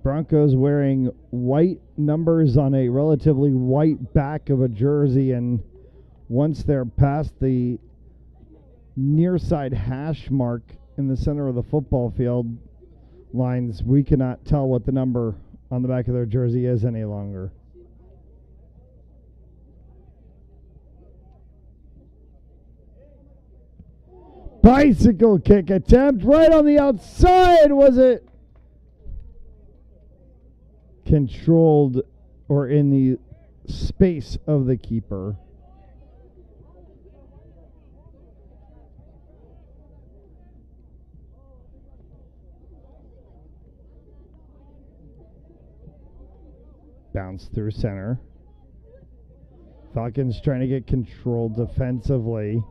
Broncos wearing white numbers on a relatively white back of a jersey, and once they're past the near side hash mark in the center of the football field lines, we cannot tell what the number on the back of their jersey is any longer. Bicycle kick attempt right on the outside. Was it controlled or in the space of the keeper? Bounce through center. Falcons trying to get control defensively.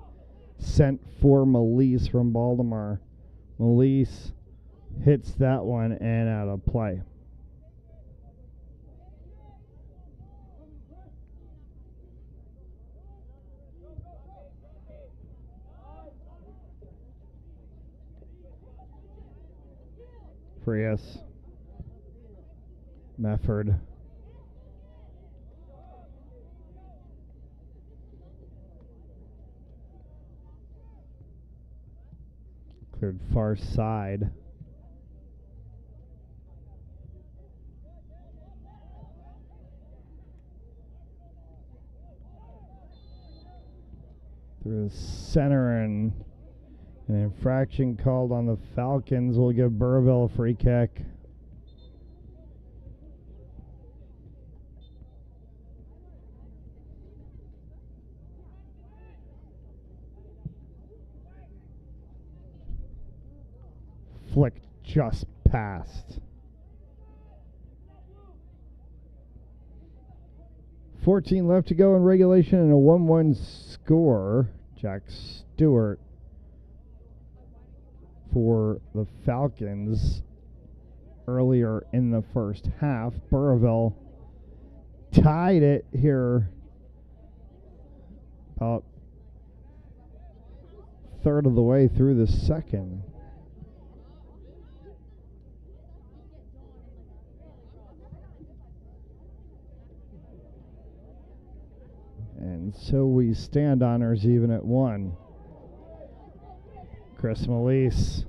Sent for Melise from Baltimore. Melise hits that one and out of play. Frias. Mefford. Cleared far side. Through the center, and an infraction called on the Falcons will give Burrillville a free kick. Flick just passed. 14 left to go in regulation and a 1-1 score. Jack Stewart for the Falcons earlier in the first half. Burrillville tied it here about third of the way through the second. And so we stand honors even at 1. Chris Melise.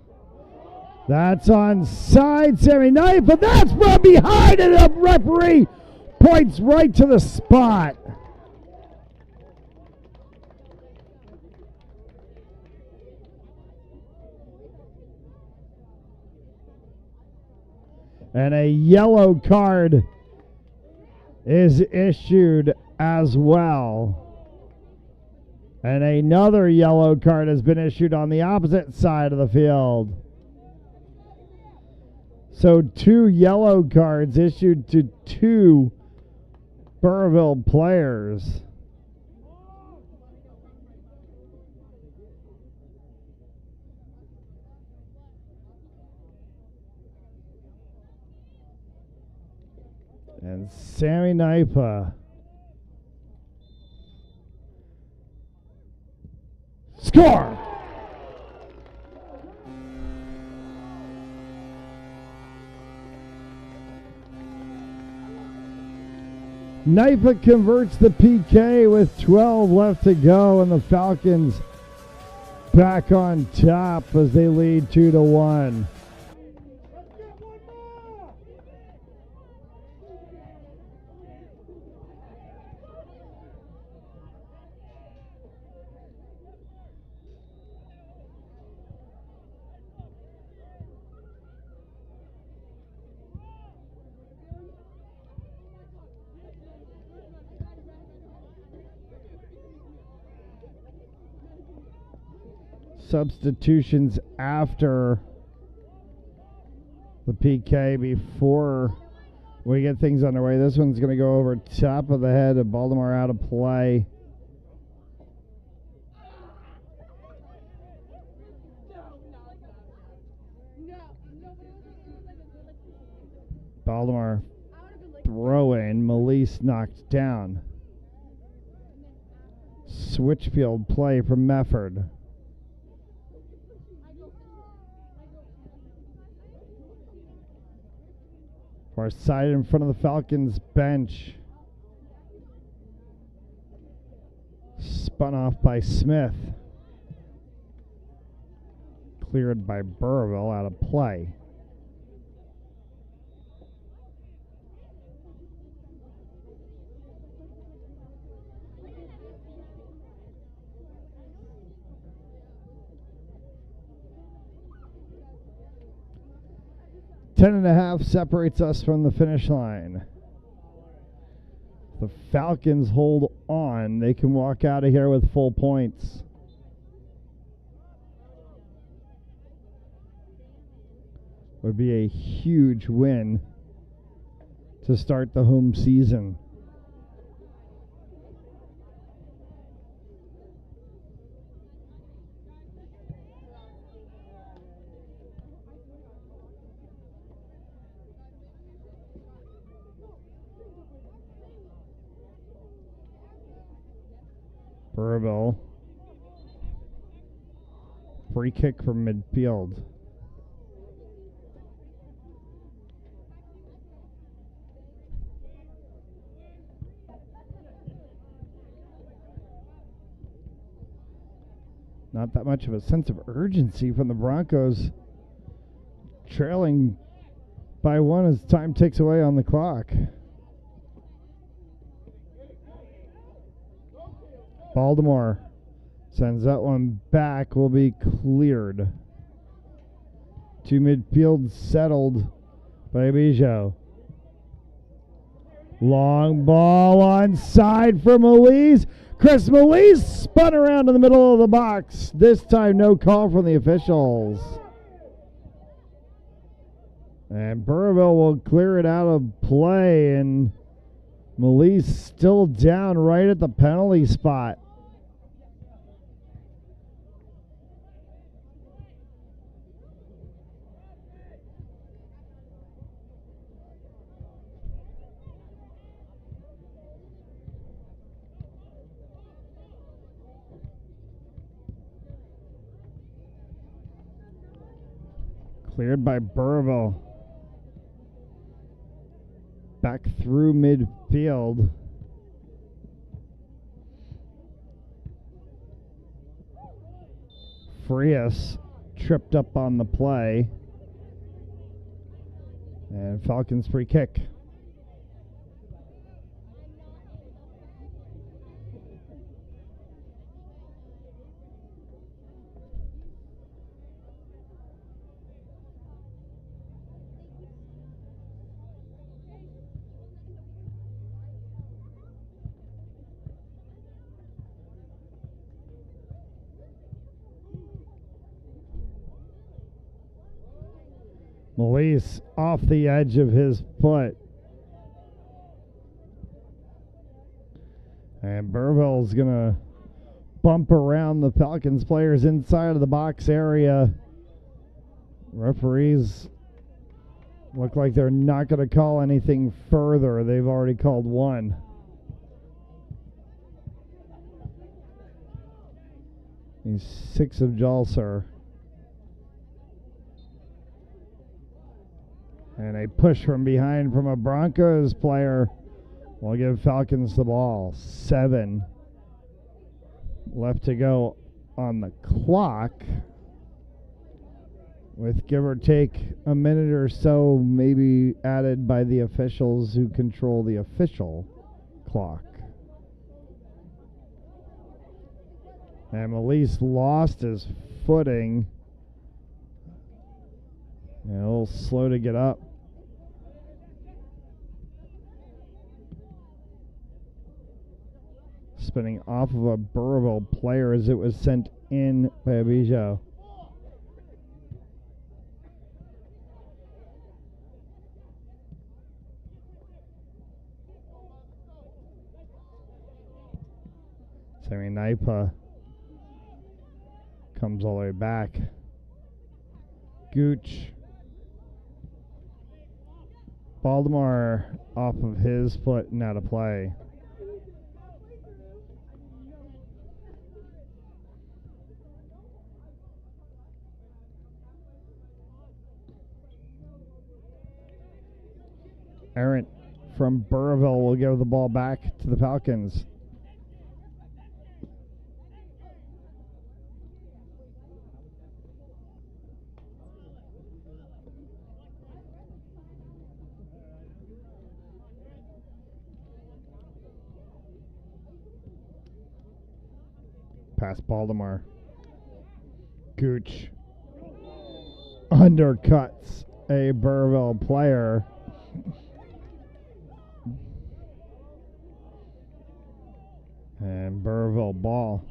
That's onside, Sammy Knight, but that's from behind, and the referee points right to the spot. And a yellow card is issued as well. And another yellow card has been issued on the opposite side of the field. So 2 yellow cards issued to 2 Burrillville players. And Sammy Naipa score! Naipa converts the PK with 12 left to go, and the Falcons back on top as they lead 2-1. Substitutions after the PK before we get things underway. This one's going to go over top of the head of Baltimore out of play. Baltimore throw in. Melise knocked down. Switchfield play from Mefford. Far side in front of the Falcons bench. Spun off by Smith. Cleared by Burrillville out of play. Ten and a half separates us from the finish line. The Falcons hold on. They can walk out of here with full points. Would be a huge win to start the home season. Burrillville. Free kick from midfield. Not that much of a sense of urgency from the Broncos, trailing by one as time ticks away on the clock. Baltimore sends that one back, will be cleared. To midfield, settled by Bijo. Long ball onside for Melise. Chris Melise spun around in the middle of the box. This time no call from the officials. And Burrillville will clear it out of play, and Melise still down right at the penalty spot. Cleared by Burrillville. Back through midfield. Frias tripped up on the play. And Falcons free kick. Melise off the edge of his foot. And Burrillville's going to bump around the Falcons players inside of the box area. Referees look like they're not going to call anything further. They've already called one. He's 6 of Jalser. And a push from behind from a Broncos player will give Falcons the ball. 7 left to go on the clock, with give or take a minute or so maybe added by the officials who control the official clock. And Melise lost his footing. And a little slow to get up. Spinning off of a Burrillville player as it was sent in by Bijo. Sammy Naipa comes all the way back. Gooch. Baltimore off of his foot and out of play. Errant from Burrillville will give the ball back to the Falcons. Past Baltimore. Gooch undercuts a Burrillville player. And Burrillville ball.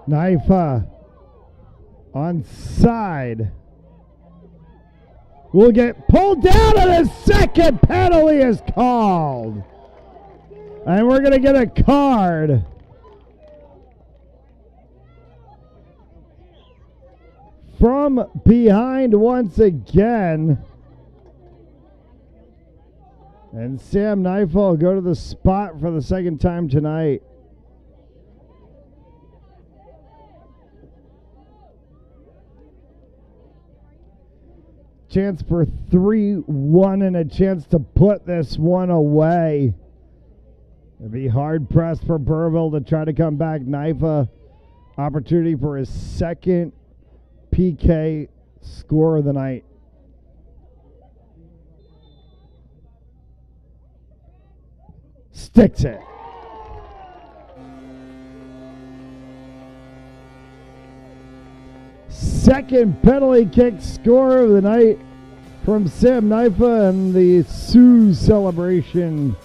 Knife onside. Will get pulled down, and a second penalty is called. And we're going to get a card. From behind once again. And Sam Knife will go to the spot for the second time tonight. Chance for 3-1 and a chance to put this one away. It'd be hard pressed for Burrillville to try to come back. Knife opportunity for his second PK score of the night. Sticks it. Second penalty kick score of the night from Sam Knife, and the Sioux celebration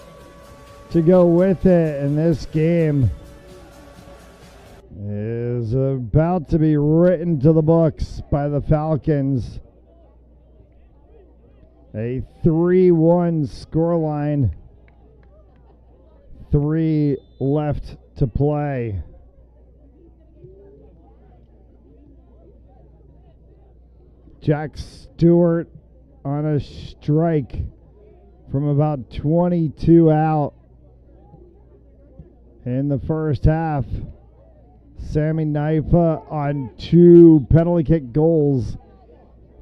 to go with it. And this game is about to be written to the books by the Falcons. A 3-1 scoreline. 3 left to play. Jack Stewart on a strike from about 22 out in the first half. Sammy Knife on 2 penalty kick goals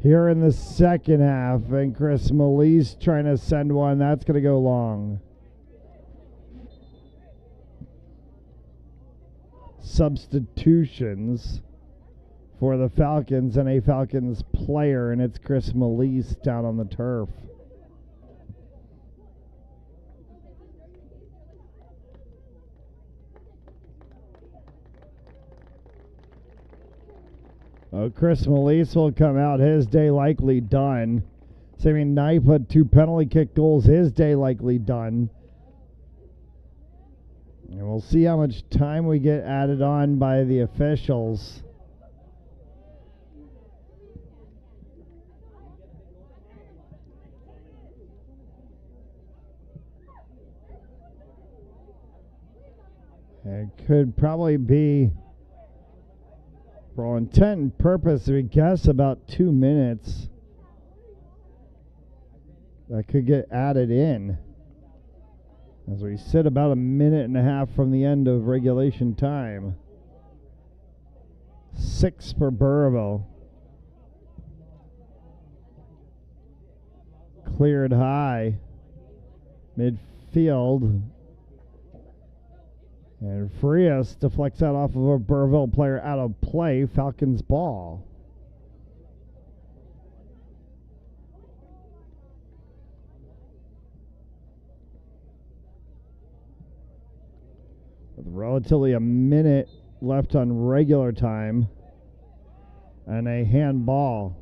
here in the second half. And Chris Melise trying to send one. That's going to go long. Substitutions for the Falcons, and a Falcons player, and it's Chris Melise down on the turf. Chris Melise will come out. His day likely done. Sammy Knife had 2 penalty kick goals. His day likely done. And we'll see how much time we get added on by the officials. It could probably be, for all intent and purpose, we guess about 2 minutes. That could get added in as we sit about a minute and a half from the end of regulation time. 6 for Burrillville. Cleared high. Midfield. And Frias deflects that off of a Burrillville player out of play. Falcons ball. With relatively a minute left on regular time. And a handball.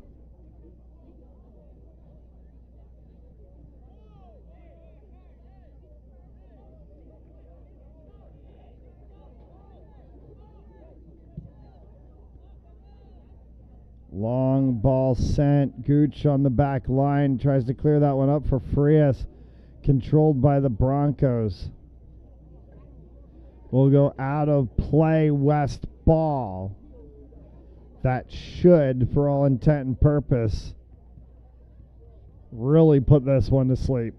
Long ball sent. Gooch on the back line. Tries to clear that one up for Frias. Controlled by the Broncos. Will go out of play. West ball. That should, for all intent and purpose, really put this one to sleep.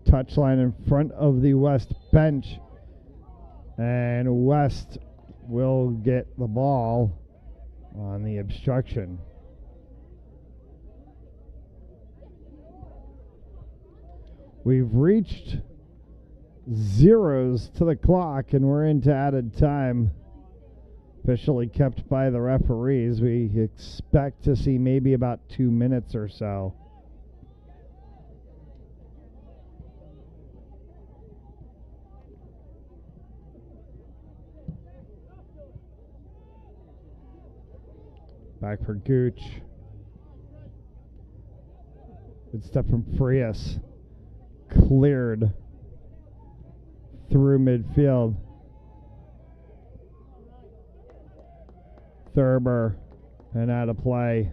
Touchline in front of the West bench, and West will get the ball on the obstruction. We've reached zeros to the clock, and we're into added time, officially kept by the referees. We expect to see maybe about 2 minutes or so. Back for Gooch. Good step from Frias. Cleared through midfield. Thurber and out of play.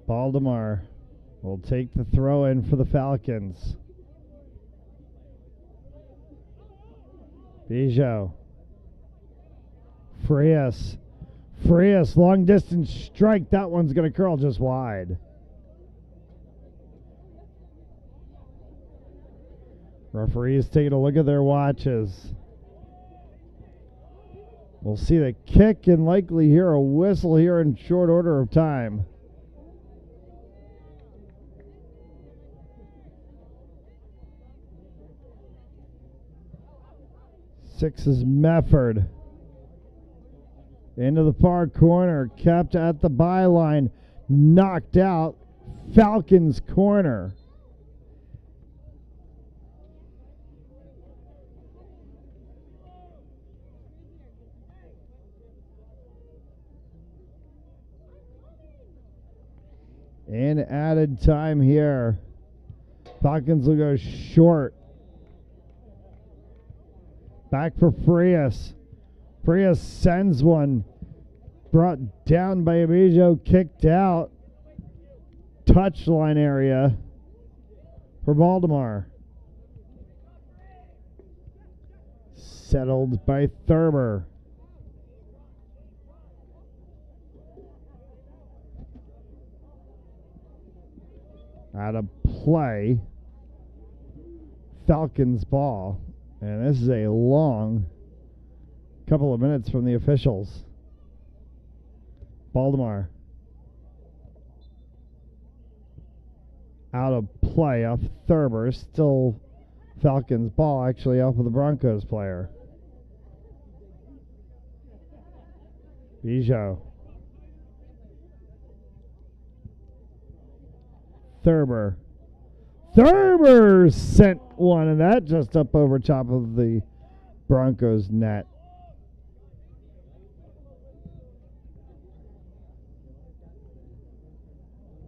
Baltimore will take the throw in for the Falcons. Bijou. Frias. Frias, long distance strike. That one's going to curl just wide. Referees taking a look at their watches. We'll see the kick and likely hear a whistle here in short order of time. Six is Mefford. Into the far corner, kept at the byline, knocked out. Falcons corner. In added time here. Falcons will go short. Back for Frias. Frias sends one. Brought down by Abijo. Kicked out. Touchline area for Baltimore. Settled by Thurber. Out of play. Falcons ball. And this is a long couple of minutes from the officials. Baltimore. Out of play off Thurber. Still Falcons ball, actually off of the Broncos player. Bijou. Thurber. Thurber sent one, and that just up over top of the Broncos net.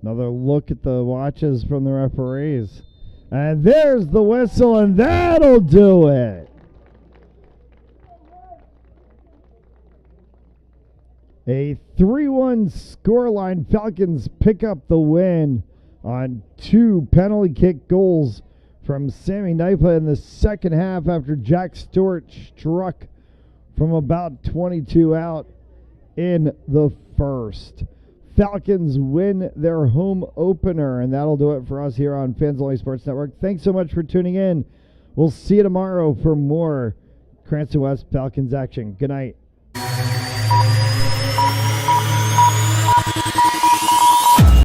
Another look at the watches from the referees. And there's the whistle, and that'll do it. A 3-1 scoreline. Falcons pick up the win on 2 penalty kick goals from Sammy Naipa in the second half after Jack Stewart struck from about 22 out in the first. Falcons win their home opener, and that'll do it for us here on Fans Only Sports Network. Thanks so much for tuning in. We'll see you tomorrow for more Cranston West Falcons action. Good night.